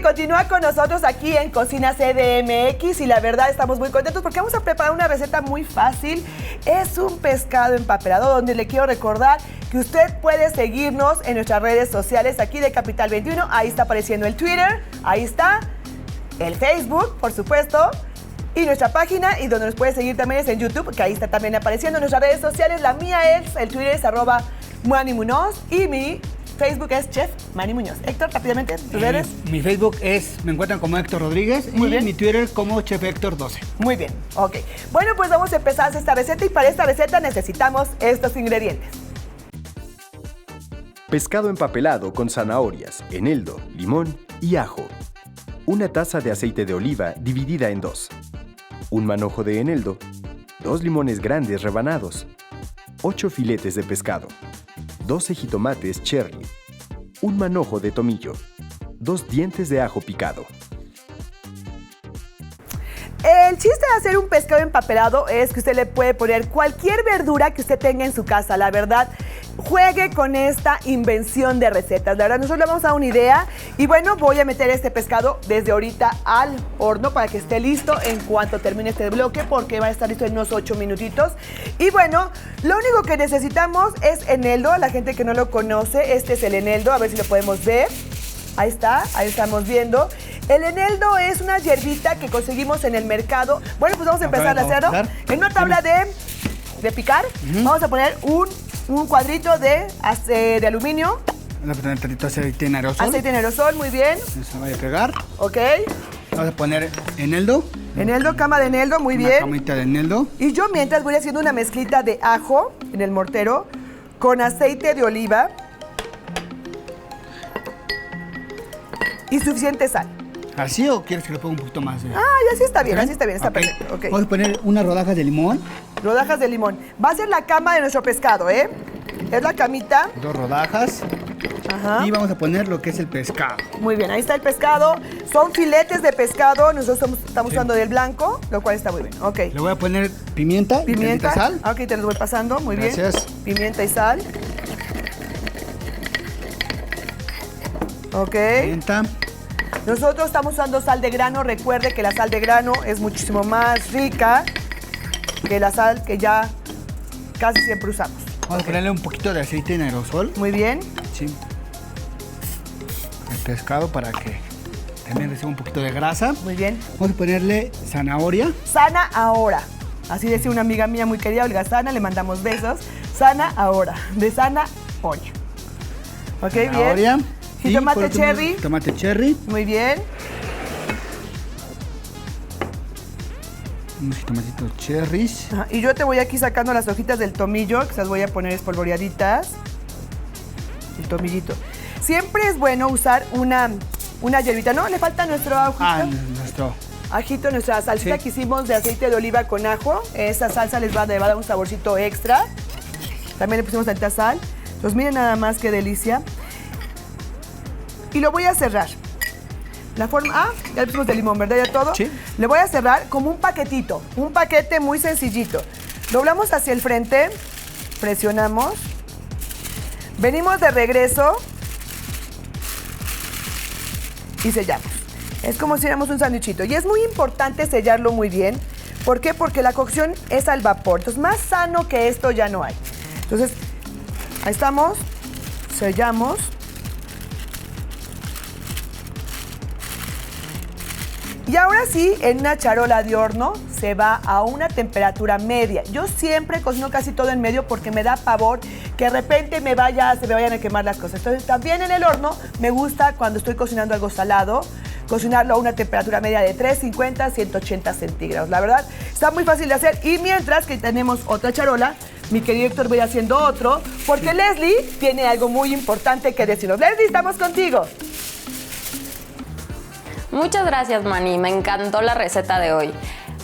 continúa con nosotros aquí en Cocina CDMX y la verdad estamos muy contentos porque vamos a preparar una receta muy fácil. Es un pescado empapelado donde le quiero recordar que usted puede seguirnos en nuestras redes sociales aquí de Capital 21. Ahí está apareciendo el Twitter, ahí está el Facebook, por supuesto, y nuestra página, y donde nos puede seguir también es en YouTube, que ahí está también apareciendo nuestras redes sociales. La mía es, el Twitter es @ManiMunoz y mi Facebook es Chef Manny Muñoz. Héctor, rápidamente, ¿tus redes? Mi Facebook es, me encuentran como Héctor Rodríguez. Muy bien. Mi Twitter como Chef Héctor 12. Muy bien, ok. Bueno, pues vamos a empezar a hacer esta receta y para esta receta necesitamos estos ingredientes. Pescado empapelado con zanahorias, eneldo, limón y ajo. Una taza de aceite de oliva dividida en dos. Un manojo de eneldo. 2 limones grandes rebanados. 8 filetes de pescado. 12 jitomates cherry. Un manojo de tomillo. 2 dientes de ajo picado. El chiste de hacer un pescado empapelado es que usted le puede poner cualquier verdura que usted tenga en su casa. La verdad, juegue con esta invención de recetas. La verdad, nosotros le vamos a dar una idea. Y bueno, voy a meter este pescado desde ahorita al horno para que esté listo en cuanto termine este bloque, porque va a estar listo en unos 8 minutitos. Y bueno, lo único que necesitamos es eneldo. A la gente que no lo conoce, este es el eneldo. A ver si lo podemos ver. Ahí está, ahí estamos viendo. El eneldo es una hierbita que conseguimos en el mercado. Bueno, pues vamos a empezar a hacerlo. En una tabla de picar, vamos a poner un cuadrito de aluminio. Vamos a poner tantito aceite en aerosol. Aceite en aerosol, muy bien. No se vaya a pegar. Ok. Vamos a poner eneldo. Eneldo, cama de eneldo, muy bien. Una camita de eneldo. Y yo mientras voy haciendo una mezclita de ajo en el mortero con aceite de oliva y suficiente sal. ¿Así o quieres que le ponga un poquito más? Y así está bien, ¿Ok? así está bien, está Okay. perfecto. Okay. Vamos a poner unas rodajas de limón. Rodajas de limón. Va a ser la cama de nuestro pescado, ¿eh? Es la camita. 2 rodajas. Ajá. Y vamos a poner lo que es el pescado. Muy bien, ahí está el pescado. Son filetes de pescado. Nosotros estamos usando del blanco, lo cual está muy bien. Ok. Le voy a poner pimienta. Pimienta. Y sal. Ok, te los voy pasando. Muy Gracias. bien. Pimienta y sal. Ok. Pimienta. Nosotros estamos usando sal de grano. Recuerde que la sal de grano es muchísimo más rica que la sal que ya casi siempre usamos. Vamos a ponerle un poquito de aceite en aerosol. Muy bien. Sí. El pescado para que también reciba un poquito de grasa. Muy bien. Vamos a ponerle zanahoria. Sana ahora. Así decía una amiga mía muy querida, Olga Sana, le mandamos besos. Sana ahora, de zanahoria. Ok, Zanahoria. bien. Y Jitomate por último, cherry. Tomate cherry. Muy bien. Unos jitomatitos cherries. Ajá, y yo te voy aquí sacando las hojitas del tomillo, que se las voy a poner espolvoreaditas. El tomillito. Siempre es bueno usar una hierbita. ¿No? Le falta nuestro ajito. Nuestro. Ajito, nuestra salsita Sí. que hicimos de aceite de oliva con ajo. Esa salsa les va a dar un saborcito extra. También le pusimos tanta sal. Entonces miren nada más qué delicia. Y lo voy a cerrar. La forma, ya le pusimos de limón, ¿verdad? Ya todo. Sí. Le voy a cerrar como un paquetito, un paquete muy sencillito. Doblamos hacia el frente, presionamos, venimos de regreso y sellamos. Es como si hiciéramos un sándwichito. Y es muy importante sellarlo muy bien. ¿Por qué? Porque la cocción es al vapor. Entonces, más sano que esto ya no hay. Entonces, ahí estamos, sellamos. Y ahora sí, en una charola de horno se va a una temperatura media. Yo siempre cocino casi todo en medio porque me da pavor que de repente se me vayan a quemar las cosas. Entonces también en el horno me gusta cuando estoy cocinando algo salado, cocinarlo a una temperatura media de 350 a 180 centígrados. La verdad, está muy fácil de hacer. Y mientras que tenemos otra charola, mi querido Héctor va a ir haciendo otro, porque Leslie tiene algo muy importante que decirnos. Leslie, estamos contigo. Muchas gracias, Manny. Me encantó la receta de hoy.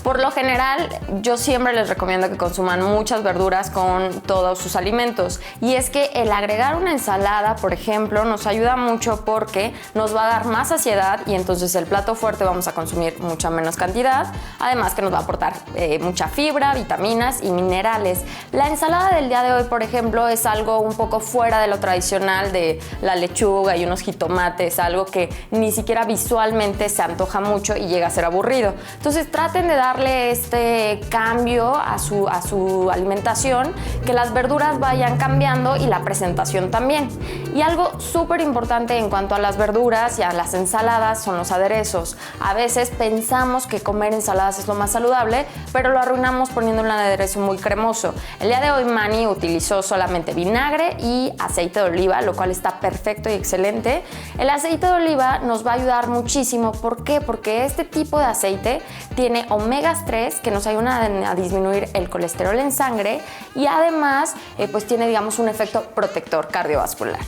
Por lo general, yo siempre les recomiendo que consuman muchas verduras con todos sus alimentos. Y es que el agregar una ensalada, por ejemplo, nos ayuda mucho porque nos va a dar más saciedad y entonces el plato fuerte vamos a consumir mucha menos cantidad. Además que nos va a aportar mucha fibra, vitaminas y minerales. La ensalada del día de hoy, por ejemplo, es algo un poco fuera de lo tradicional de la lechuga y unos jitomates, algo que ni siquiera visualmente se antoja mucho y llega a ser aburrido. Entonces traten de darle este cambio a su alimentación, que las verduras vayan cambiando y la presentación también. Y algo súper importante en cuanto a las verduras y a las ensaladas son los aderezos. A veces pensamos que comer ensaladas es lo más saludable, pero lo arruinamos poniendo un aderezo muy cremoso. El día de hoy Manny utilizó solamente vinagre y aceite de oliva, lo cual está perfecto y excelente. El aceite de oliva nos va a ayudar muchísimo. ¿Por qué? Porque este tipo de aceite tiene omegas 3 que nos ayudan a disminuir el colesterol en sangre y además pues tiene, digamos, un efecto protector cardiovascular.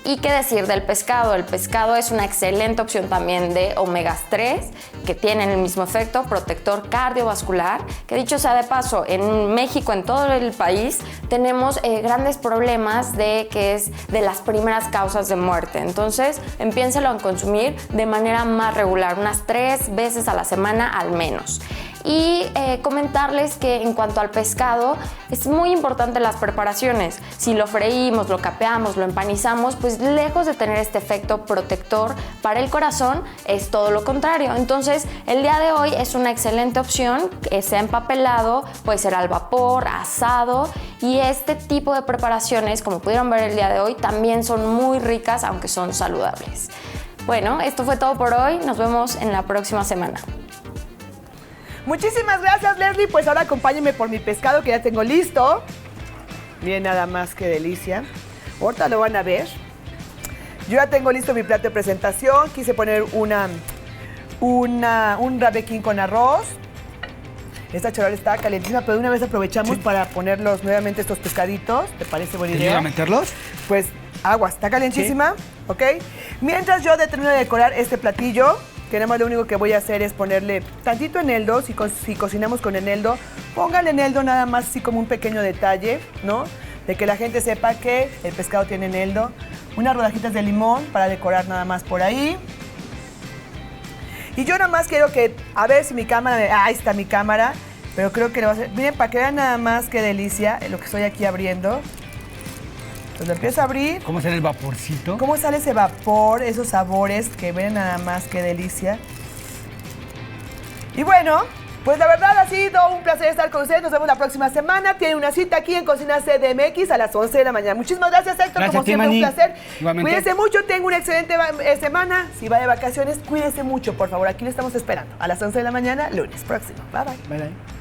¿Y qué decir del pescado? El pescado es una excelente opción también de omegas 3 que tienen el mismo efecto protector cardiovascular, que dicho sea de paso, en México, en todo el país, tenemos grandes problemas de que es de las primeras causas de muerte. Entonces, empiénselo a consumir de manera más regular, unas 3 veces a la semana al menos. Y comentarles que en cuanto al pescado, es muy importante las preparaciones. Si lo freímos, lo capeamos, lo empanizamos, pues lejos de tener este efecto protector para el corazón, es todo lo contrario. Entonces, el día de hoy es una excelente opción, que sea empapelado, puede ser al vapor, asado, y este tipo de preparaciones, como pudieron ver el día de hoy, también son muy ricas, aunque son saludables. Bueno, esto fue todo por hoy. Nos vemos en la próxima semana. Muchísimas gracias, Leslie. Pues ahora acompáñenme por mi pescado que ya tengo listo. Miren nada más que delicia. Ahorita lo van a ver. Yo ya tengo listo mi plato de presentación. Quise poner un rabequín con arroz. Esta charola está calentísima, pero de una vez aprovechamos para ponerlos nuevamente estos pescaditos. ¿Te parece buena idea? ¿Te ayuda a meterlos? Pues agua, está calentísima, sí. ¿Ok? Mientras yo termino de decorar este platillo, que nada más lo único que voy a hacer es ponerle tantito eneldo. Si cocinamos con eneldo, póngale eneldo nada más así como un pequeño detalle, ¿no? De que la gente sepa que el pescado tiene eneldo. Unas rodajitas de limón para decorar nada más por ahí. Y yo nada más quiero que, a ver si mi cámara, ahí está mi cámara, pero creo que lo va a hacer. Miren, para que vean nada más qué delicia lo que estoy aquí abriendo. Pues lo empiezo a abrir. ¿Cómo sale el vaporcito? ¿Cómo sale ese vapor, esos sabores que ven nada más qué delicia? Y bueno, pues la verdad ha sido un placer estar con ustedes. Nos vemos la próxima semana. Tienen una cita aquí en Cocina CDMX a las 11 de la mañana. Muchísimas gracias, Héctor. Gracias, como siempre, Manny. un placer. Igualmente. Cuídense mucho. Tengan una excelente semana. Si va de vacaciones, cuídense mucho, por favor. Aquí lo estamos esperando a las 11 de la mañana, lunes próximo. Bye, bye. Bye, bye.